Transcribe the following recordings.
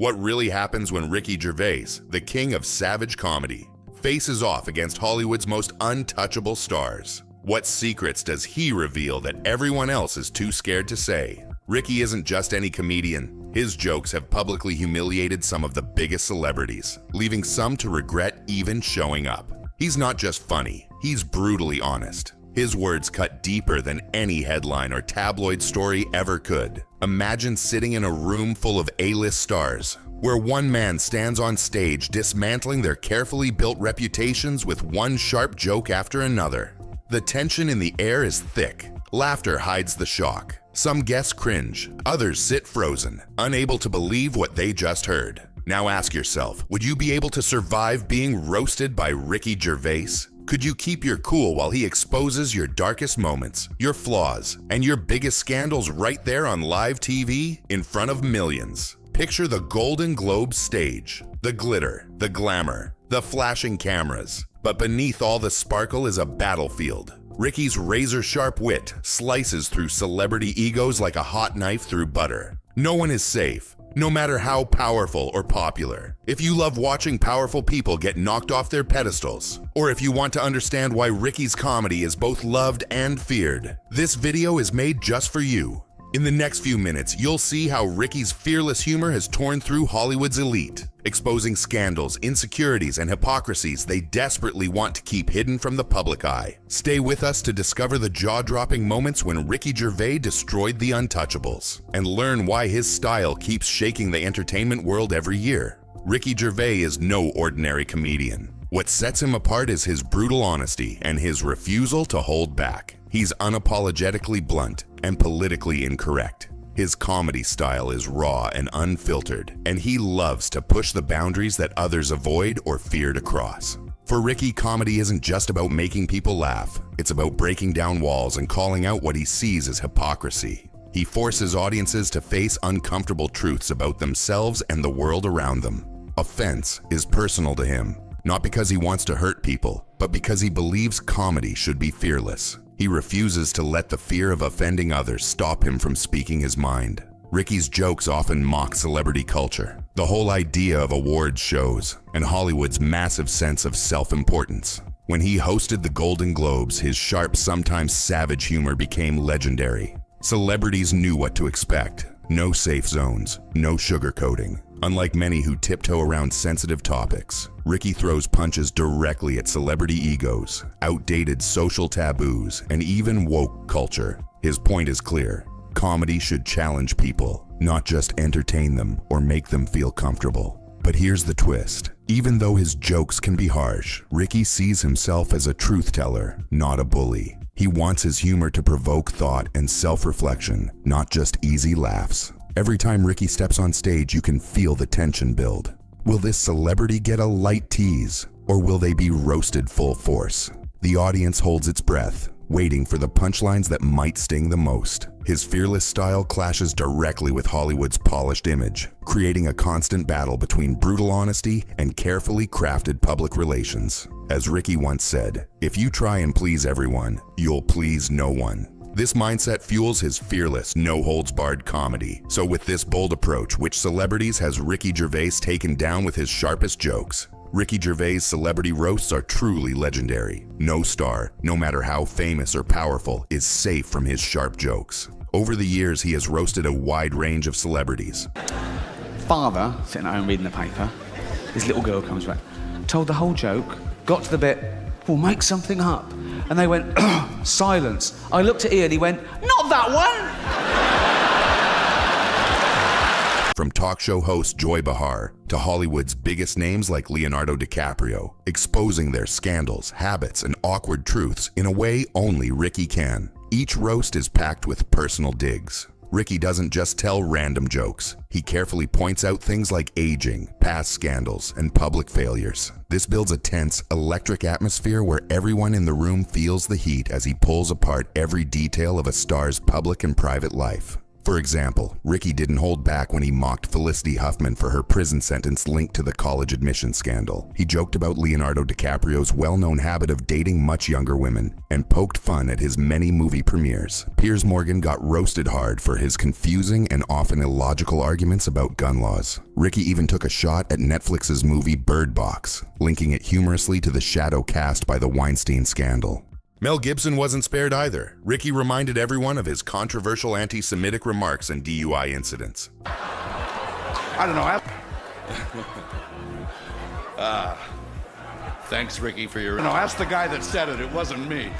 What really happens when Ricky Gervais, the king of savage comedy, faces off against Hollywood's most untouchable stars? What secrets does he reveal that everyone else is too scared to say? Ricky isn't just any comedian. His jokes have publicly humiliated some of the biggest celebrities, leaving some to regret even showing up. He's not just funny, he's brutally honest. His words cut deeper than any headline or tabloid story ever could. Imagine sitting in a room full of A-list stars, where one man stands on stage dismantling their carefully built reputations with one sharp joke after another. The tension in the air is thick. Laughter hides the shock. Some guests cringe, others sit frozen, unable to believe what they just heard. Now ask yourself, would you be able to survive being roasted by Ricky Gervais? Could you keep your cool while he exposes your darkest moments, your flaws, and your biggest scandals right there on live TV in front of millions? Picture the Golden Globe stage, the glitter, the glamour, the flashing cameras. But beneath all the sparkle is a battlefield. Ricky's razor-sharp wit slices through celebrity egos like a hot knife through butter. No one is safe, no matter how powerful or popular. If you love watching powerful people get knocked off their pedestals, or if you want to understand why Ricky's comedy is both loved and feared, this video is made just for you. In the next few minutes, you'll see how Ricky's fearless humor has torn through Hollywood's elite, exposing scandals, insecurities, and hypocrisies they desperately want to keep hidden from the public eye. Stay with us to discover the jaw-dropping moments when Ricky Gervais destroyed the untouchables, and learn why his style keeps shaking the entertainment world every year. Ricky Gervais is no ordinary comedian. What sets him apart is his brutal honesty and his refusal to hold back. He's unapologetically blunt and politically incorrect. His comedy style is raw and unfiltered, and he loves to push the boundaries that others avoid or fear to cross. For Ricky, comedy isn't just about making people laugh. It's about breaking down walls and calling out what he sees as hypocrisy. He forces audiences to face uncomfortable truths about themselves and the world around them. Offense is personal to him, not because he wants to hurt people, but because he believes comedy should be fearless. He refuses to let the fear of offending others stop him from speaking his mind. Ricky's jokes often mock celebrity culture, the whole idea of awards shows, and Hollywood's massive sense of self-importance. When he hosted the Golden Globes, his sharp, sometimes savage humor became legendary. Celebrities knew what to expect. No safe zones, no sugarcoating. Unlike many who tiptoe around sensitive topics, Ricky throws punches directly at celebrity egos, outdated social taboos, and even woke culture. His point is clear. Comedy should challenge people, not just entertain them or make them feel comfortable. But here's the twist. Even though his jokes can be harsh, Ricky sees himself as a truth teller, not a bully. He wants his humor to provoke thought and self-reflection, not just easy laughs. Every time Ricky steps on stage, you can feel the tension build. Will this celebrity get a light tease, or will they be roasted full force? The audience holds its breath, waiting for the punchlines that might sting the most. His fearless style clashes directly with Hollywood's polished image, creating a constant battle between brutal honesty and carefully crafted public relations. As Ricky once said, "If you try and please everyone, you'll please no one." This mindset fuels his fearless, no-holds-barred comedy. So with this bold approach, which celebrities has Ricky Gervais taken down with his sharpest jokes? Ricky Gervais' celebrity roasts are truly legendary. No star, no matter how famous or powerful, is safe from his sharp jokes. Over the years, he has roasted a wide range of celebrities. Father, sitting at home reading the paper, his little girl comes back, told the whole joke, got to the bit, we'll make something up. And they went, silence. I looked at Ian, he went, not that one! From talk show host Joy Behar to Hollywood's biggest names like Leonardo DiCaprio, exposing their scandals, habits, and awkward truths in a way only Ricky can. Each roast is packed with personal digs. Ricky doesn't just tell random jokes. He carefully points out things like aging, past scandals, and public failures. This builds a tense, electric atmosphere where everyone in the room feels the heat as he pulls apart every detail of a star's public and private life. For example, Ricky didn't hold back when he mocked Felicity Huffman for her prison sentence linked to the college admission scandal. He joked about Leonardo DiCaprio's well-known habit of dating much younger women and poked fun at his many movie premieres. Piers Morgan got roasted hard for his confusing and often illogical arguments about gun laws. Ricky even took a shot at Netflix's movie Bird Box, linking it humorously to the shadow cast by the Weinstein scandal. Mel Gibson wasn't spared either. Ricky reminded everyone of his controversial anti-Semitic remarks and DUI incidents. I don't know. Thanks, Ricky, for your... No, ask the guy that said it. It wasn't me.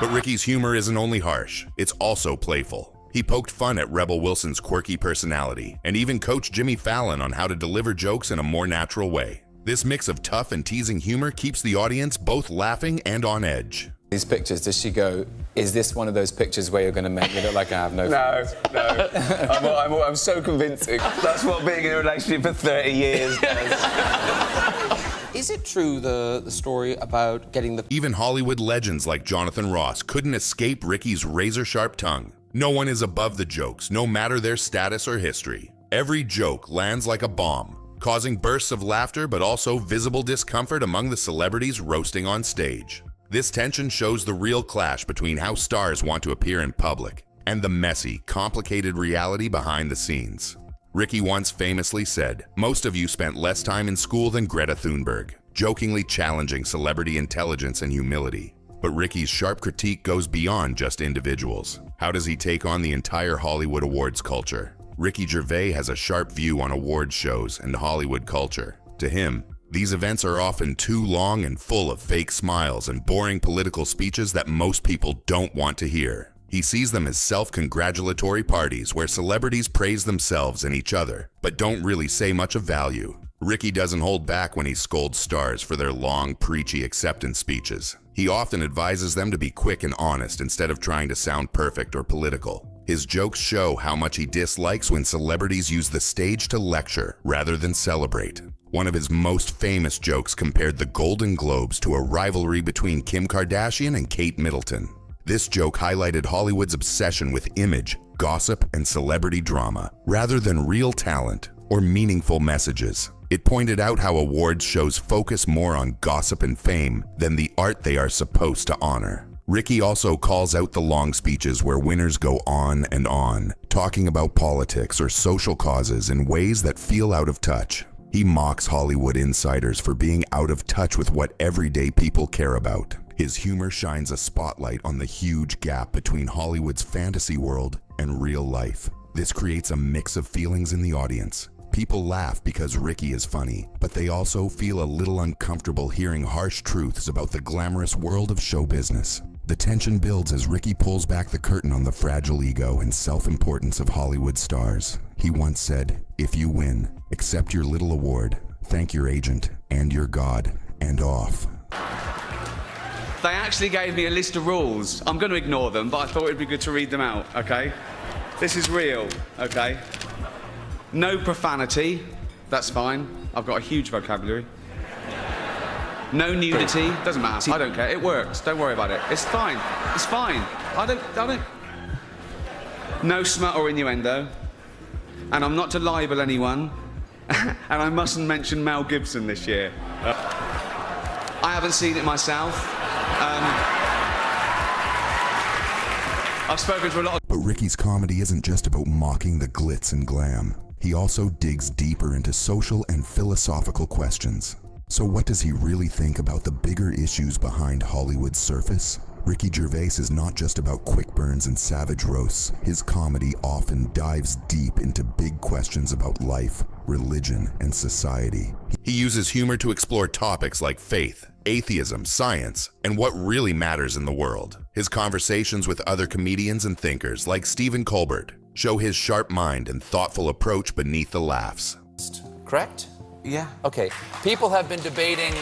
But Ricky's humor isn't only harsh, it's also playful. He poked fun at Rebel Wilson's quirky personality and even coached Jimmy Fallon on how to deliver jokes in a more natural way. This mix of tough and teasing humor keeps the audience both laughing and on edge. These pictures, does she go, is this one of those pictures where you're going to make me look like I have no... No. I'm so convincing. That's what being in a relationship for 30 years does. Is it true, the story about getting the... Even Hollywood legends like Jonathan Ross couldn't escape Ricky's razor-sharp tongue. No one is above the jokes, no matter their status or history. Every joke lands like a bomb, causing bursts of laughter but also visible discomfort among the celebrities roasting on stage. This tension shows the real clash between how stars want to appear in public and the messy, complicated reality behind the scenes. Ricky once famously said, "Most of you spent less time in school than Greta Thunberg," jokingly challenging celebrity intelligence and humility. But Ricky's sharp critique goes beyond just individuals. How does he take on the entire Hollywood awards culture? Ricky Gervais has a sharp view on awards shows and Hollywood culture. To him, these events are often too long and full of fake smiles and boring political speeches that most people don't want to hear. He sees them as self-congratulatory parties where celebrities praise themselves and each other, but don't really say much of value. Ricky doesn't hold back when he scolds stars for their long, preachy acceptance speeches. He often advises them to be quick and honest instead of trying to sound perfect or political. His jokes show how much he dislikes when celebrities use the stage to lecture rather than celebrate. One of his most famous jokes compared the Golden Globes to a rivalry between Kim Kardashian and Kate Middleton. This joke highlighted Hollywood's obsession with image, gossip, and celebrity drama, rather than real talent or meaningful messages. It pointed out how awards shows focus more on gossip and fame than the art they are supposed to honor. Ricky also calls out the long speeches where winners go on and on, talking about politics or social causes in ways that feel out of touch. He mocks Hollywood insiders for being out of touch with what everyday people care about. His humor shines a spotlight on the huge gap between Hollywood's fantasy world and real life. This creates a mix of feelings in the audience. People laugh because Ricky is funny, but they also feel a little uncomfortable hearing harsh truths about the glamorous world of show business. The tension builds as Ricky pulls back the curtain on the fragile ego and self-importance of Hollywood stars. He once said, "If you win, accept your little award, thank your agent and your God, and off." They actually gave me a list of rules. I'm going to ignore them, but I thought it'd be good to read them out, okay? This is real, okay? No profanity, that's fine. I've got a huge vocabulary. No nudity, doesn't matter. I don't care, it works, don't worry about it. It's fine, it's fine. I don't. No smut or innuendo. And I'm not to libel anyone. And I mustn't mention Mel Gibson this year. I haven't seen it myself. I've spoken to a lot of... But Ricky's comedy isn't just about mocking the glitz and glam. He also digs deeper into social and philosophical questions. So what does he really think about the bigger issues behind Hollywood's surface? Ricky Gervais is not just about quick burns and savage roasts. His comedy often dives deep into big questions about life, religion, and society. He uses humor to explore topics like faith, atheism, science, and what really matters in the world. His conversations with other comedians and thinkers like Stephen Colbert show his sharp mind and thoughtful approach beneath the laughs. Correct? Yeah. Okay. People have been debating...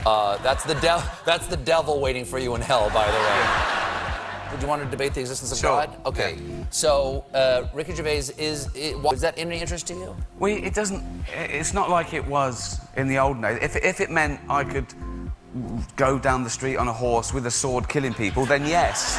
that's the devil waiting for you in hell, by the way. Would you want to debate the existence of God? Okay. Yeah. So, Ricky Gervais is that any interest to you? Well, it doesn't... It's not like it was in the old days. If it meant I could go down the street on a horse with a sword killing people, then yes.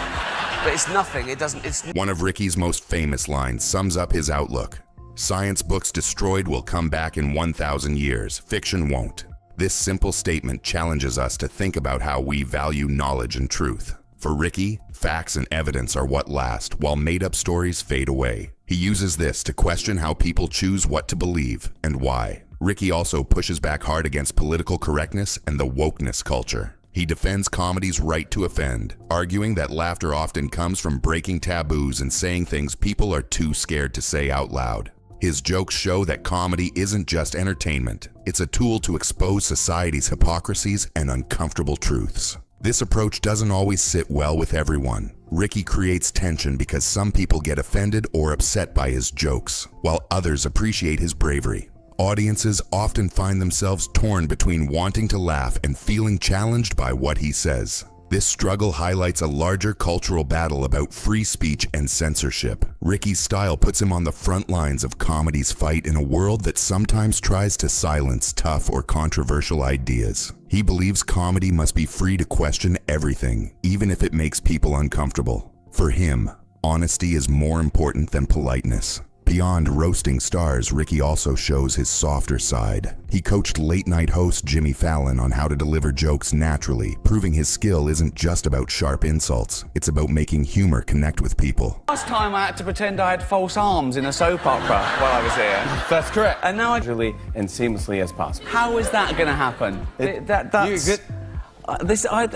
But it's nothing. It doesn't. It's One of Ricky's most famous lines sums up his outlook. Science books destroyed will come back in 1,000 years. Fiction won't. This simple statement challenges us to think about how we value knowledge and truth. For Ricky, facts and evidence are what last, while made-up stories fade away. He uses this to question how people choose what to believe and why. Ricky also pushes back hard against political correctness and the wokeness culture. He defends comedy's right to offend, arguing that laughter often comes from breaking taboos and saying things people are too scared to say out loud. His jokes show that comedy isn't just entertainment. It's a tool to expose society's hypocrisies and uncomfortable truths. This approach doesn't always sit well with everyone. Ricky creates tension because some people get offended or upset by his jokes, while others appreciate his bravery. Audiences often find themselves torn between wanting to laugh and feeling challenged by what he says. This struggle highlights a larger cultural battle about free speech and censorship. Ricky's style puts him on the front lines of comedy's fight in a world that sometimes tries to silence tough or controversial ideas. He believes comedy must be free to question everything, even if it makes people uncomfortable. For him, honesty is more important than politeness. Beyond roasting stars, Ricky also shows his softer side. He coached late-night host Jimmy Fallon on how to deliver jokes naturally, proving his skill isn't just about sharp insults. It's about making humor connect with people. last time I had to pretend I had false arms in a soap opera while I was here. That's correct. And now I... Naturally and seamlessly as possible. How is that going to happen? That's... You good?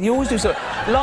You always do so...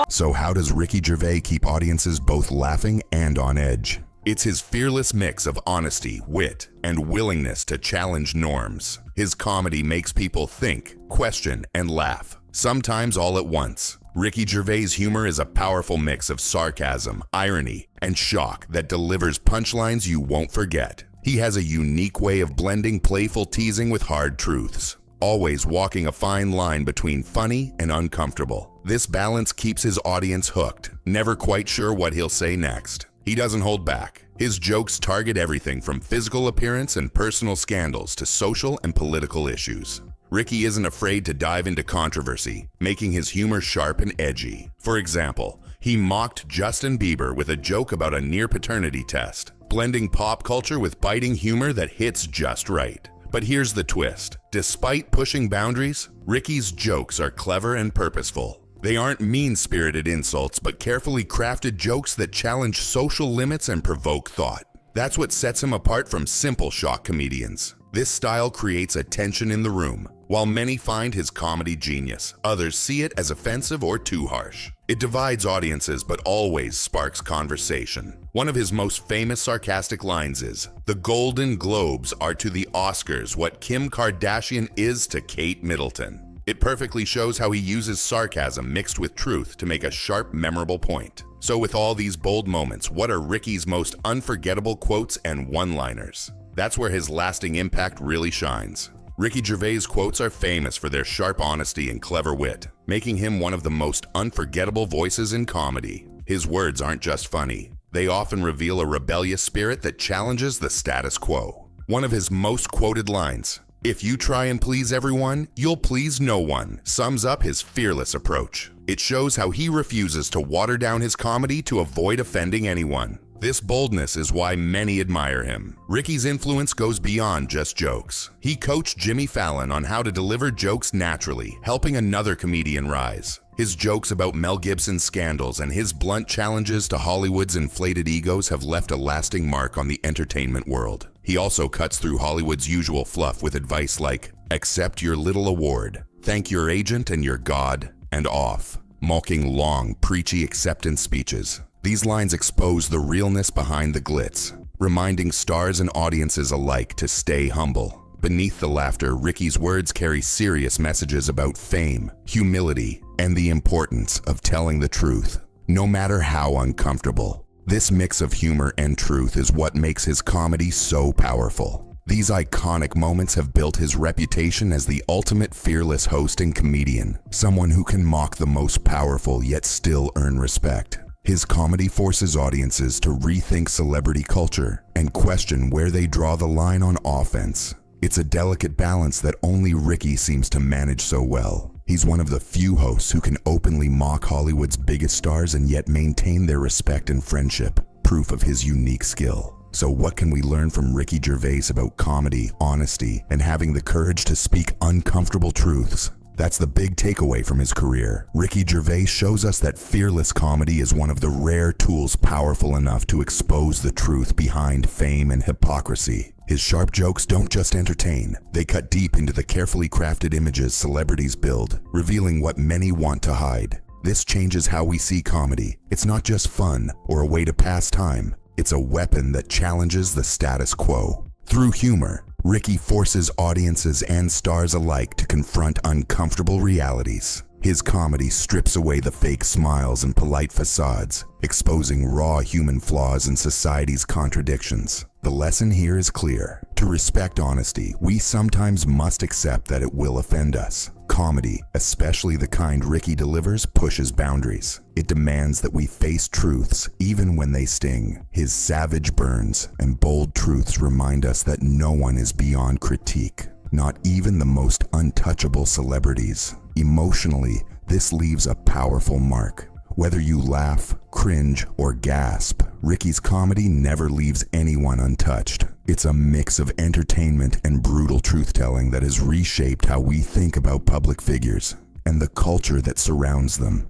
So how does Ricky Gervais keep audiences both laughing and on edge? It's his fearless mix of honesty, wit, and willingness to challenge norms. His comedy makes people think, question, and laugh, sometimes all at once. Ricky Gervais' humor is a powerful mix of sarcasm, irony, and shock that delivers punchlines you won't forget. He has a unique way of blending playful teasing with hard truths, always walking a fine line between funny and uncomfortable. This balance keeps his audience hooked, never quite sure what he'll say next. He doesn't hold back. His jokes target everything from physical appearance and personal scandals to social and political issues. Ricky isn't afraid to dive into controversy, making his humor sharp and edgy. For example, he mocked Justin Bieber with a joke about a near paternity test, blending pop culture with biting humor that hits just right. But here's the twist. Despite pushing boundaries, Ricky's jokes are clever and purposeful. They aren't mean-spirited insults, but carefully crafted jokes that challenge social limits and provoke thought. That's what sets him apart from simple shock comedians. This style creates a tension in the room. While many find his comedy genius, others see it as offensive or too harsh. It divides audiences but always sparks conversation. One of his most famous sarcastic lines is, "The Golden Globes are to the Oscars what Kim Kardashian is to Kate Middleton." It perfectly shows how he uses sarcasm mixed with truth to make a sharp, memorable point. So with all these bold moments, what are Ricky's most unforgettable quotes and one-liners? That's where his lasting impact really shines. Ricky Gervais' quotes are famous for their sharp honesty and clever wit, making him one of the most unforgettable voices in comedy. His words aren't just funny. They often reveal a rebellious spirit that challenges the status quo. One of his most quoted lines, "If you try and please everyone, you'll please no one," sums up his fearless approach. It shows how he refuses to water down his comedy to avoid offending anyone. This boldness is why many admire him. Ricky's influence goes beyond just jokes. He coached Jimmy Fallon on how to deliver jokes naturally, helping another comedian rise. His jokes about Mel Gibson's scandals and his blunt challenges to Hollywood's inflated egos have left a lasting mark on the entertainment world. He also cuts through Hollywood's usual fluff with advice like, "Accept your little award, thank your agent and your God, and off," mocking long, preachy acceptance speeches. These lines expose the realness behind the glitz, reminding stars and audiences alike to stay humble. Beneath the laughter, Ricky's words carry serious messages about fame, humility, and the importance of telling the truth, no matter how uncomfortable. This mix of humor and truth is what makes his comedy so powerful. These iconic moments have built his reputation as the ultimate fearless host and comedian, someone who can mock the most powerful yet still earn respect. His comedy forces audiences to rethink celebrity culture and question where they draw the line on offense. It's a delicate balance that only Ricky seems to manage so well. He's one of the few hosts who can openly mock Hollywood's biggest stars and yet maintain their respect and friendship, proof of his unique skill. So what can we learn from Ricky Gervais about comedy, honesty, and having the courage to speak uncomfortable truths? That's the big takeaway from his career. Ricky Gervais shows us that fearless comedy is one of the rare tools powerful enough to expose the truth behind fame and hypocrisy. His sharp jokes don't just entertain, they cut deep into the carefully crafted images celebrities build, revealing what many want to hide. This changes how we see comedy. It's not just fun or a way to pass time. It's a weapon that challenges the status quo. Through humor, Ricky forces audiences and stars alike to confront uncomfortable realities. His comedy strips away the fake smiles and polite facades, exposing raw human flaws and society's contradictions. The lesson here is clear. To respect honesty, we sometimes must accept that it will offend us. Comedy, especially the kind Ricky delivers, pushes boundaries. It demands that we face truths, even when they sting. His savage burns and bold truths remind us that no one is beyond critique, not even the most untouchable celebrities. Emotionally, this leaves a powerful mark. Whether you laugh, cringe, or gasp, Ricky's comedy never leaves anyone untouched. It's a mix of entertainment and brutal truth-telling that has reshaped how we think about public figures and the culture that surrounds them.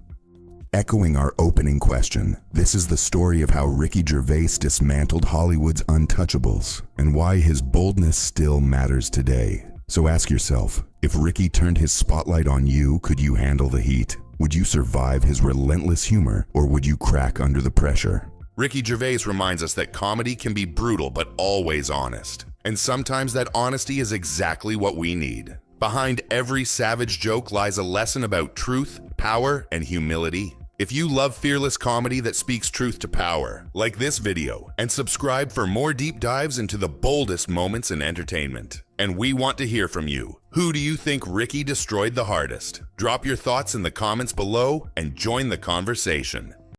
Echoing our opening question, this is the story of how Ricky Gervais dismantled Hollywood's untouchables and why his boldness still matters today. So ask yourself, if Ricky turned his spotlight on you, could you handle the heat? Would you survive his relentless humor, or would you crack under the pressure? Ricky Gervais reminds us that comedy can be brutal but always honest. And sometimes that honesty is exactly what we need. Behind every savage joke lies a lesson about truth, power, and humility. If you love fearless comedy that speaks truth to power, like this video, and subscribe for more deep dives into the boldest moments in entertainment. And we want to hear from you. Who do you think Ricky destroyed the hardest? Drop your thoughts in the comments below and join the conversation.